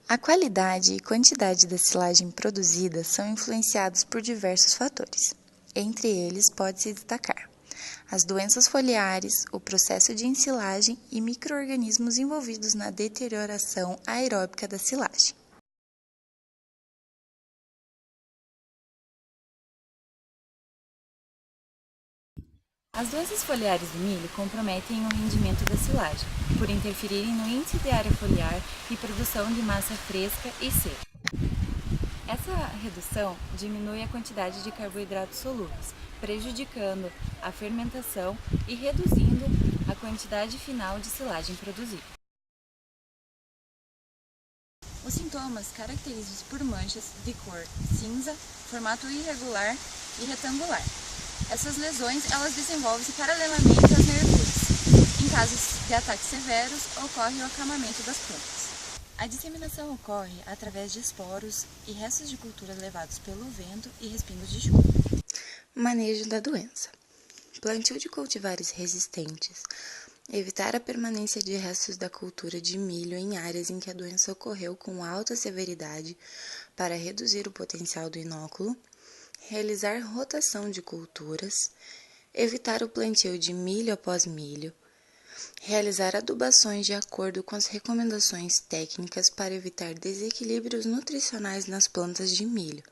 A qualidade e quantidade da silagem produzida são influenciados por diversos fatores. Entre eles, pode-se destacar as doenças foliares, o processo de ensilagem e micro-organismos envolvidos na deterioração aeróbica da silagem. As doenças foliares do milho comprometem o rendimento da silagem, por interferirem no índice de área foliar e produção de massa fresca e seca. Essa redução diminui a quantidade de carboidratos solúveis, prejudicando a fermentação e reduzindo a quantidade final de silagem produzida. Os sintomas caracterizados por manchas de cor cinza, formato irregular e retangular. Essas lesões elas desenvolvem-se paralelamente às nervuras. Em casos de ataques severos, ocorre o acamamento das plantas. A disseminação ocorre através de esporos e restos de cultura levados pelo vento e respingos de chuva. Manejo da doença. Plantio de cultivares resistentes. Evitar a permanência de restos da cultura de milho em áreas em que a doença ocorreu com alta severidade para reduzir o potencial do inóculo. Realizar rotação de culturas, evitar o plantio de milho após milho, realizar adubações de acordo com as recomendações técnicas para evitar desequilíbrios nutricionais nas plantas de milho,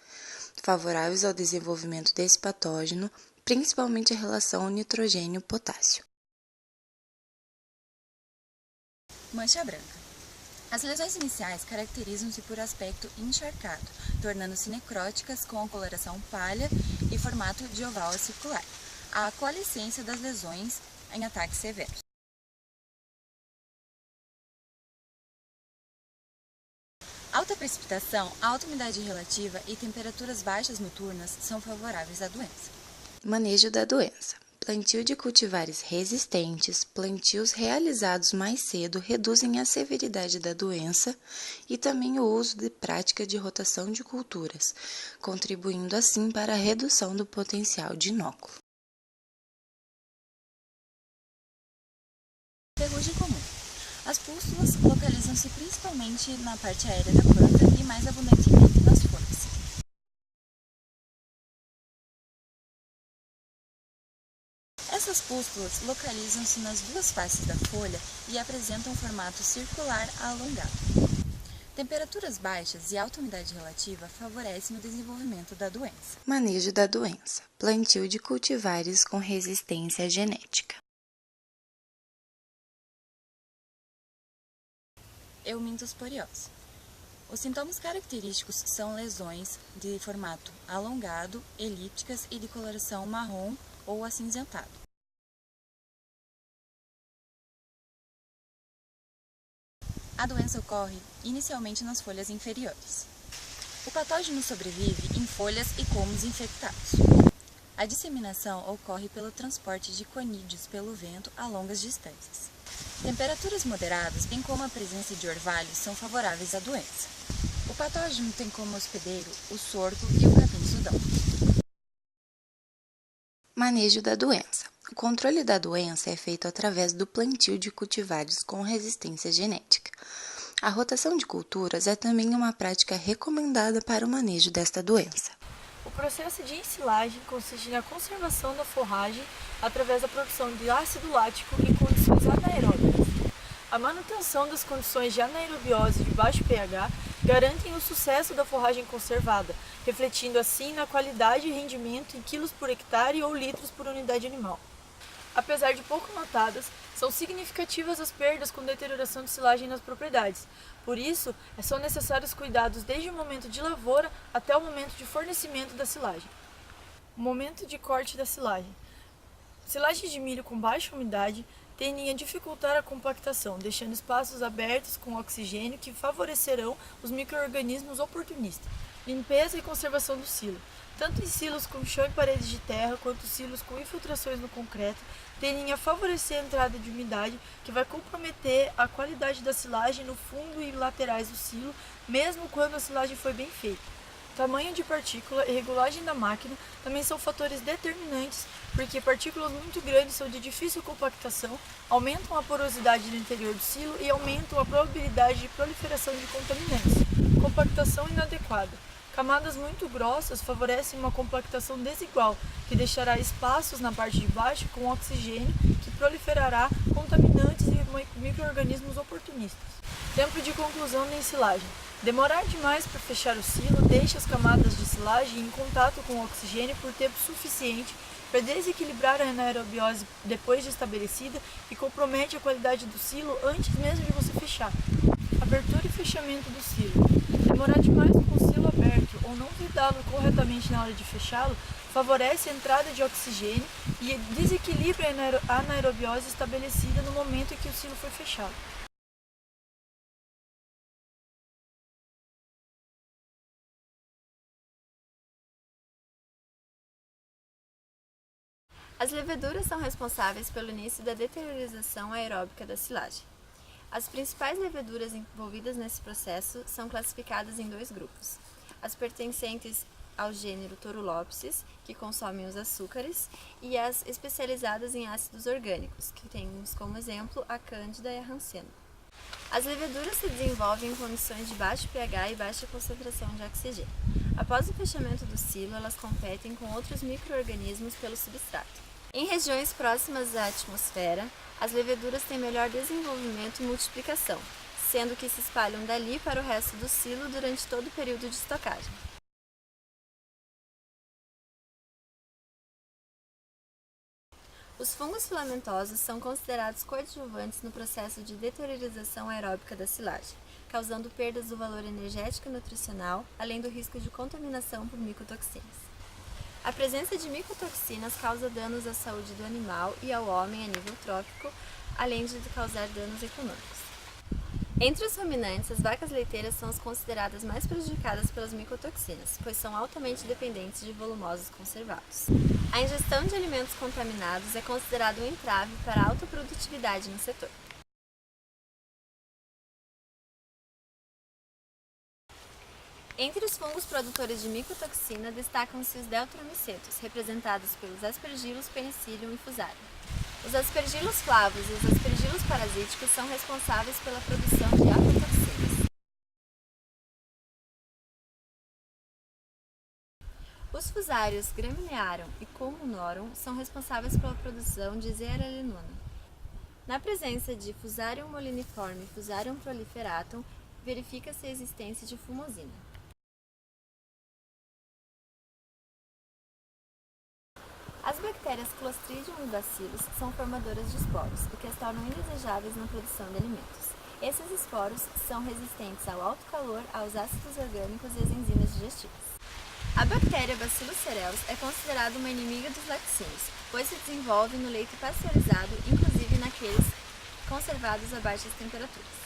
favoráveis ao desenvolvimento desse patógeno, principalmente a relação nitrogênio-potássio. Mancha branca. As lesões iniciais caracterizam-se por aspecto encharcado, tornando-se necróticas com coloração pálida e formato de oval circular. A coalescência das lesões em ataques severos. Alta precipitação, alta umidade relativa e temperaturas baixas noturnas são favoráveis à doença. Manejo da doença. Plantio de cultivares resistentes, plantios realizados mais cedo reduzem a severidade da doença e também o uso de prática de rotação de culturas, contribuindo assim para a redução do potencial de inóculo. Ferrugem comum. As pústulas localizam-se principalmente na parte aérea da planta e mais abundantemente nas folhas. Essas pústulas localizam-se nas duas faces da folha e apresentam um formato circular alongado. Temperaturas baixas e alta umidade relativa favorecem o desenvolvimento da doença. Manejo da doença. Plantio de cultivares com resistência genética. Eumintosporiose. Os sintomas característicos são lesões de formato alongado, elípticas e de coloração marrom ou acinzentado. A doença ocorre inicialmente nas folhas inferiores. O patógeno sobrevive em folhas e colmos infectados. A disseminação ocorre pelo transporte de conídeos pelo vento a longas distâncias. Temperaturas moderadas, bem como a presença de orvalhos, são favoráveis à doença. O patógeno tem como hospedeiro o sorgo e o capim-sudão. Manejo da doença. O controle da doença é feito através do plantio de cultivares com resistência genética. A rotação de culturas é também uma prática recomendada para o manejo desta doença. O processo de ensilagem consiste na conservação da forragem através da produção de ácido lático em condições anaeróbicas. A manutenção das condições de anaerobiose de baixo pH garantem o sucesso da forragem conservada, refletindo assim na qualidade e rendimento em quilos por hectare ou litros por unidade animal. Apesar de pouco notadas, são significativas as perdas com deterioração de silagem nas propriedades. Por isso, são necessários cuidados desde o momento de lavoura até o momento de fornecimento da silagem. Momento de corte da silagem. Silagens de milho com baixa umidade tendem a dificultar a compactação, deixando espaços abertos com oxigênio que favorecerão os micro-organismos oportunistas. Limpeza e conservação do silo. Tanto em silos com chão e paredes de terra, quanto silos com infiltrações no concreto, tendem a favorecer a entrada de umidade, que vai comprometer a qualidade da silagem no fundo e laterais do silo, mesmo quando a silagem foi bem feita. tamanho de partícula e regulagem da máquina também são fatores determinantes, porque partículas muito grandes são de difícil compactação, aumentam a porosidade no interior do silo e aumentam a probabilidade de proliferação de contaminantes. Compactação inadequada. Camadas muito grossas favorecem uma compactação desigual, que deixará espaços na parte de baixo com oxigênio, que proliferará contaminantes e micro-organismos oportunistas. Tempo de conclusão da ensilagem. Demorar demais para fechar o silo deixa as camadas de silagem em contato com o oxigênio por tempo suficiente para desequilibrar a anaerobiose depois de estabelecida e compromete a qualidade do silo antes mesmo de você fechar. Abertura e fechamento do silo. Demorar demais com o silo aberto ou não vedá-lo corretamente na hora de fechá-lo favorece a entrada de oxigênio e desequilibra a anaerobiose estabelecida no momento em que o silo foi fechado. As leveduras são responsáveis pelo início da deteriorização aeróbica da silagem. As principais leveduras envolvidas nesse processo são classificadas em dois grupos: as pertencentes ao gênero Torulopsis, que consomem os açúcares, e as especializadas em ácidos orgânicos, que temos como exemplo a Cândida e a Rancena. As leveduras se desenvolvem em condições de baixo pH e baixa concentração de oxigênio. Após o fechamento do silo, elas competem com outros micro-organismos pelo substrato. Em regiões próximas à atmosfera, as leveduras têm melhor desenvolvimento e multiplicação, sendo que se espalham dali para o resto do silo durante todo o período de estocagem. Os fungos filamentosos são considerados coadjuvantes no processo de deteriorização aeróbica da silagem, causando perdas do valor energético e nutricional, além do risco de contaminação por micotoxinas. A presença de micotoxinas causa danos à saúde do animal e ao homem a nível trófico, além de causar danos econômicos. Entre os ruminantes, as vacas leiteiras são as consideradas mais prejudicadas pelas micotoxinas, pois são altamente dependentes de volumosos conservados. A ingestão de alimentos contaminados é considerado um entrave para a alta produtividade no setor. Entre os fungos produtores de micotoxina destacam-se os deltromicetos, representados pelos Aspergillus, Penicillium e Fusarium. Os Aspergillus flavus e os Aspergillus parasíticos são responsáveis pela produção de aflatoxinas. Os fusários Graminearum e Culminorum são responsáveis pela produção de zearalenona. Na presença de Fusarium moliniforme e Fusarium proliferatum, verifica-se a existência de fumosina. As bactérias Clostridium e Bacillus são formadoras de esporos, o que as tornam indesejáveis na produção de alimentos. Esses esporos são resistentes ao alto calor, aos ácidos orgânicos e às enzimas digestivas. A bactéria Bacillus cereus é considerada uma inimiga dos laticínios, pois se desenvolve no leite pasteurizado, inclusive naqueles conservados a baixas temperaturas.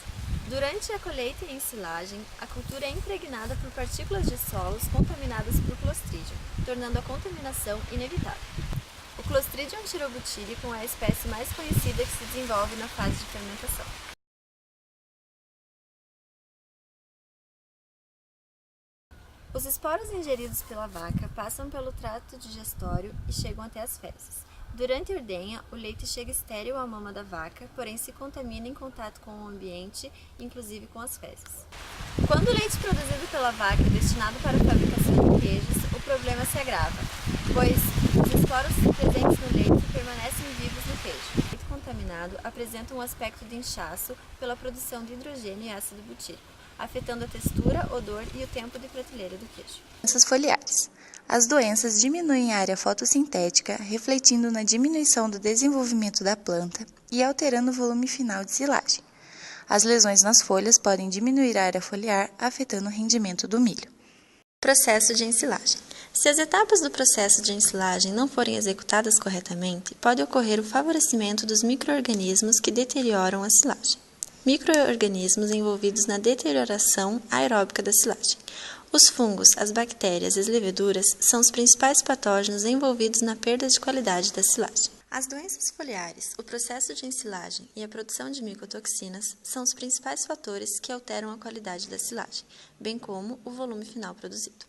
Durante a colheita e ensilagem, a cultura é impregnada por partículas de solos contaminadas por Clostridium, tornando a contaminação inevitável. O Clostridium tirobutílicum é a espécie mais conhecida que se desenvolve na fase de fermentação. Os esporos ingeridos pela vaca passam pelo trato digestório e chegam até as fezes. Durante a ordenha, o leite chega estéril à mama da vaca, porém se contamina em contato com o ambiente, inclusive com as fezes. Quando o leite produzido pela vaca é destinado para a fabricação de queijos, o problema se agrava, pois os esporos presentes no leite permanecem vivos no queijo. O leite contaminado apresenta um aspecto de inchaço pela produção de hidrogênio e ácido butírico, afetando a textura, odor e o tempo de prateleira do queijo. Doenças foliares. As doenças diminuem a área fotossintética, refletindo na diminuição do desenvolvimento da planta e alterando o volume final de silagem. As lesões nas folhas podem diminuir a área foliar, afetando o rendimento do milho. Processo de ensilagem. Se as etapas do processo de ensilagem não forem executadas corretamente, pode ocorrer o favorecimento dos micro-organismos que deterioram a silagem. Micro-organismos envolvidos na deterioração aeróbica da silagem. Os fungos, as bactérias e as leveduras são os principais patógenos envolvidos na perda de qualidade da silagem. As doenças foliares, o processo de ensilagem e a produção de micotoxinas são os principais fatores que alteram a qualidade da silagem, bem como o volume final produzido.